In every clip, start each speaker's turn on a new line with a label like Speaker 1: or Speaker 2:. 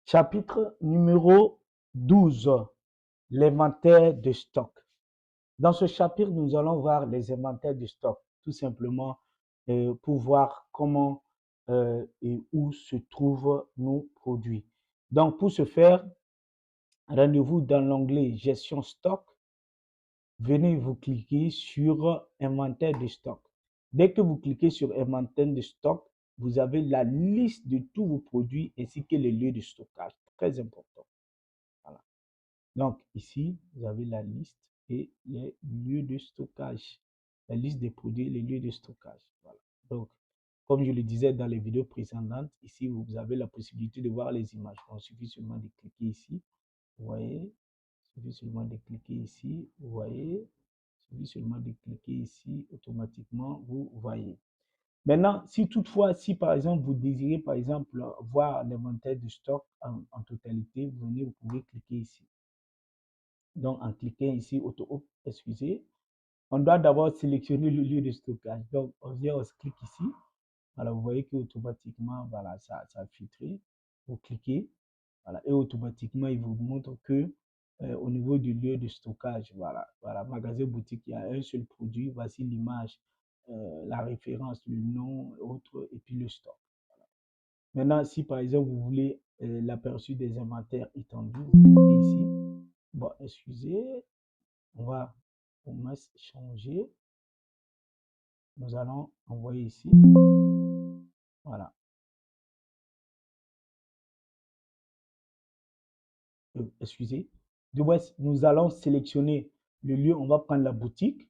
Speaker 1: Chapitre numéro 12, l'inventaire de stock. Dans ce chapitre, nous allons voir les inventaires de stock, tout simplement pour voir comment et où se trouvent nos produits. Donc, pour ce faire, rendez-vous dans l'onglet Gestion stock. Venez vous cliquer sur Inventaire de stock. Dès que vous cliquez sur Inventaire de stock, vous avez la liste de tous vos produits ainsi que les lieux de stockage. Très important. Voilà. Donc, ici, vous avez la liste et les lieux de stockage. La liste des produits, les lieux de stockage. Voilà. Donc, comme je le disais dans les vidéos précédentes, ici, vous avez la possibilité de voir les images. Il suffit seulement de cliquer ici. Vous voyez, il suffit seulement de cliquer ici. Vous voyez, il suffit seulement de cliquer ici. Automatiquement, vous voyez. Maintenant, si toutefois, si par exemple, vous désirez, par exemple, voir l'inventaire de stock en totalité, vous pouvez cliquer ici. Donc, en cliquant ici, excusez, on doit d'abord sélectionner le lieu de stockage. Donc, on vient, on clique ici. Voilà, vous voyez qu'automatiquement, voilà, ça a filtré. Vous cliquez, voilà, et automatiquement, il vous montre que au niveau du lieu de stockage, voilà, magasin boutique, il y a un seul produit. Voici l'image, la référence, le nom, autre, et puis le stock. Voilà. Maintenant, si par exemple, vous voulez l'aperçu des inventaires étendus, vous cliquez ici. Bon, excusez, on va changer. Nous allons envoyer ici. Voilà. Excusez. Nous allons sélectionner le lieu. On va prendre la boutique.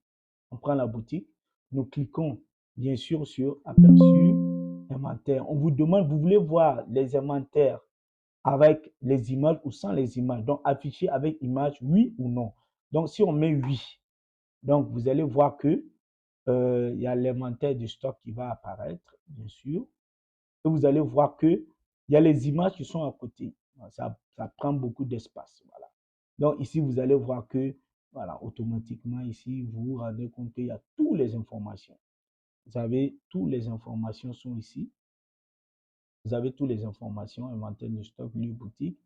Speaker 1: On prend la boutique. Nous cliquons bien sûr sur aperçu inventaire. On vous demande, vous voulez voir les inventaires avec les images ou sans les images. Donc, affiché avec image, oui ou non. Donc, si on met oui, donc vous allez voir que il y a l'inventaire de stock qui va apparaître, bien sûr. Et vous allez voir que il y a les images qui sont à côté. Ça prend beaucoup d'espace. Voilà. Donc ici, vous allez voir que, voilà, automatiquement, ici, vous vous rendez compte qu'il y a toutes les informations. Vous savez, toutes les informations sont ici. Vous avez toutes les informations, inventaire de stock, lieu boutique,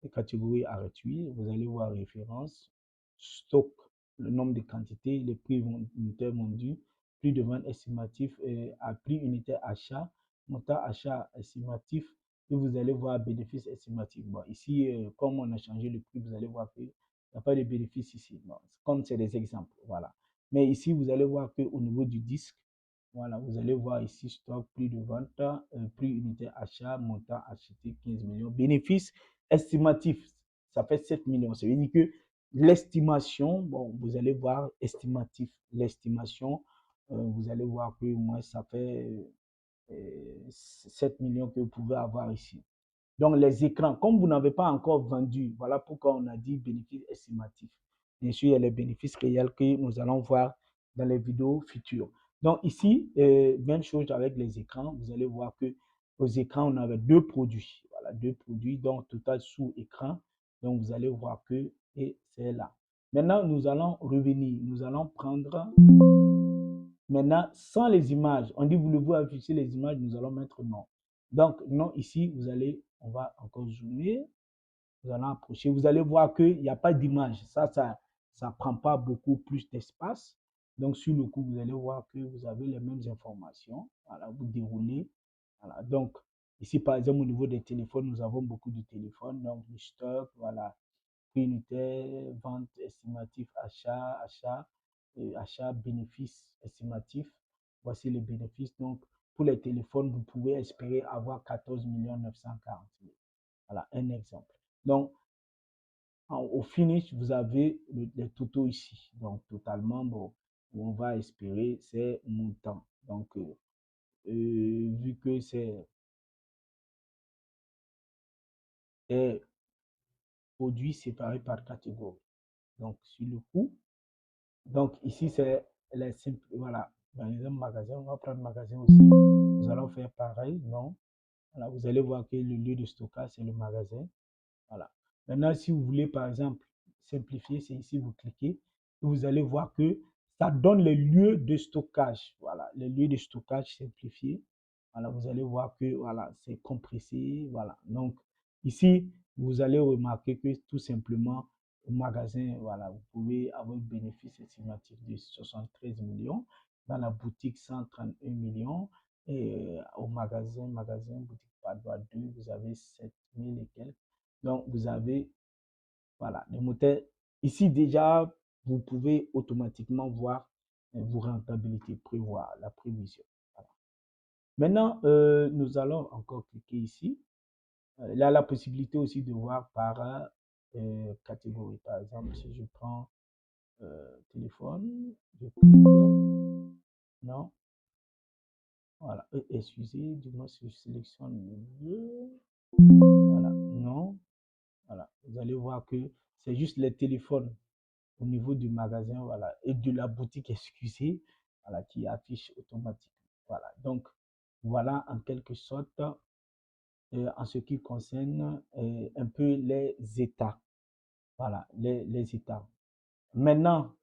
Speaker 1: les catégories à réduire. Vous allez voir référence, stock, le nombre de quantités, les prix unitaires vendus, prix de vente estimatif à prix unitaire achat, montant achat estimatif, et vous allez voir bénéfice estimatif. Bon, ici, comme on a changé le prix, vous allez voir qu'il n'y a pas de bénéfice ici. Bon, comme c'est des exemples, voilà. Mais ici, vous allez voir qu'au niveau du disque, voilà, vous allez voir ici stock, prix de vente, prix unité achat, montant acheté 15 millions. Bénéfice estimatif, ça fait 7 millions. Ça veut dire que l'estimation, bon, vous allez voir estimatif, l'estimation, vous allez voir que moi, ça fait 7 millions que vous pouvez avoir ici. Donc, les écrans, comme vous n'avez pas encore vendu, voilà pourquoi on a dit bénéfice estimatif. Bien sûr, il y a les bénéfices réels que nous allons voir dans les vidéos futures. Donc, ici, même chose avec les écrans. Vous allez voir que aux écrans, on avait deux produits. Voilà, deux produits, donc total sous écran. Donc, vous allez voir que, et c'est là. Maintenant, nous allons revenir. Nous allons prendre, maintenant, sans les images. On dit, voulez-vous afficher les images? Nous allons mettre non. Donc, non, ici, vous allez, on va encore zoomer. Vous allez approcher. Vous allez voir qu'il n'y a pas d'image. Ça prend pas beaucoup plus d'espace. Donc, sur le coup, vous allez voir que vous avez les mêmes informations. Voilà, vous déroulez. Voilà. Donc, ici, par exemple, au niveau des téléphones, nous avons beaucoup de téléphones. Donc, le stock, voilà, prix unitaire, vente estimatif, achat, bénéfice estimatif. Voici les bénéfices. Donc, pour les téléphones, vous pouvez espérer avoir 14 940 000. Voilà, un exemple. Donc, au finish, vous avez les totaux ici. Donc, totalement, bon, on va espérer c'est montant. Donc, vu que c'est produits séparés par catégorie. Donc, sur le coup, donc ici, c'est les simples, voilà. Dans les magasin, on va prendre magasin aussi. Nous allons faire pareil, non. Voilà, vous allez voir que le lieu de stockage, c'est le magasin. Voilà. Maintenant, si vous voulez, par exemple, simplifier, c'est ici, vous cliquez, vous allez voir que ça donne les lieux de stockage. Voilà, les lieux de stockage simplifiés. Voilà, vous allez voir que voilà, c'est compressé. Voilà. Donc, Ici, vous allez remarquer que tout simplement, au magasin, voilà, vous pouvez avoir un bénéfice estimatif de 73 millions. Dans la boutique, 131 millions. Et au magasin, boutique Padois 2, vous avez 7 000 et quelques. Donc, vous avez, voilà, les moteurs. Ici, déjà, vous pouvez automatiquement voir vos rentabilités, prévoir la prévision. Voilà. Maintenant, nous allons encore cliquer ici. Il y a la possibilité aussi de voir par catégorie. Par exemple, si je prends téléphone, je clique, non, voilà, excusez, du moins si je sélectionne milieu, voilà, non, voilà, vous allez voir que c'est juste les téléphones au niveau du magasin, voilà, et de la boutique, excusez, voilà, qui affiche automatiquement. Voilà, donc voilà en quelque sorte en ce qui concerne un peu les états. Voilà, les états. Maintenant,